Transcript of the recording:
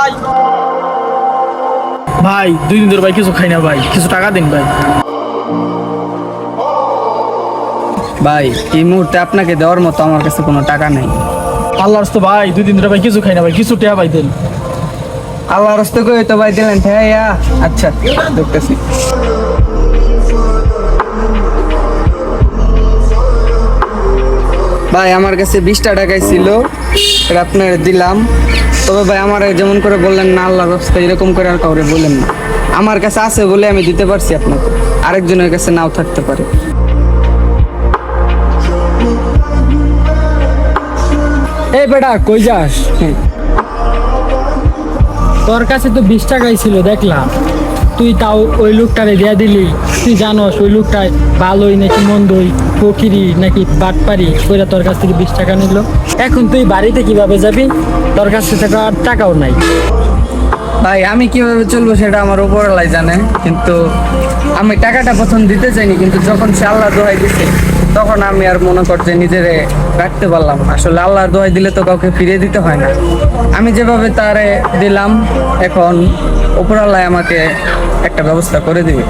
ভাই। ভাই 2 দিন ধরে ভাই কিছু খাই না ভাই, কিছু টাকা দিন ভাই। ভাই এই মুহূর্তে আপনাকে দেওয়ার মতো আমার কাছে কোনো টাকা নেই। আল্লাহর রাস্তে ভাই 2 দিন ধরে ভাই কিছু খাই না ভাই, কিছু টাকা ভাই দেন। আল্লাহর রাস্তে করে তো ভাই দিলেন, হ্যাঁ আচ্ছা দেখতেছি। ভাই আমার কাছে 20টা টাকাই ছিল, এটা আপনার দিলাম। তবে ভাই আমার যেমন করে বললেন না আল্লাহর রাস্তায়, এরকম করে আর কাউরে বলেন না। আমার কাছে আছে বলে আমি দিতে পারছি আপনাকে, আরেকজনের কাছে নাও থাকতে পারে। এই বেটা কই যাস? তোর কাছে তো 20 টাকাই ছিল দেখলাম, তুই তাও ওই লোকটারে দিয়া দিলি। তুই জানোস ওই লোকটা ভালোই নাকি মন্দই, ফকিরি নাকি বাটপারি ওইটা তোর কাছ থেকে 20 টাকা নিল। এখন তুই বাড়িতে কিভাবে যাবি? তোর কাছে থেকে আর টাকাও নাই। ভাই আমি কিভাবে চলবো সেটা আমার উপরওয়ালাই জানে, কিন্তু আমি টাকাটা প্রথম দিতে চাইনি, কিন্তু যখন সে আল্লাহ দোহাই দিছে তখন আমি আর মনে করতে নিজেরে রাখতে পারলাম না। আসলে আল্লাহর দোহাই দিলে তো কাউকে ফিরিয়ে দিতে হয় না। আমি যেভাবে তারে দিলাম, এখন উপরওয়ালাই আমাকে একটা ব্যবস্থা করে দিবে।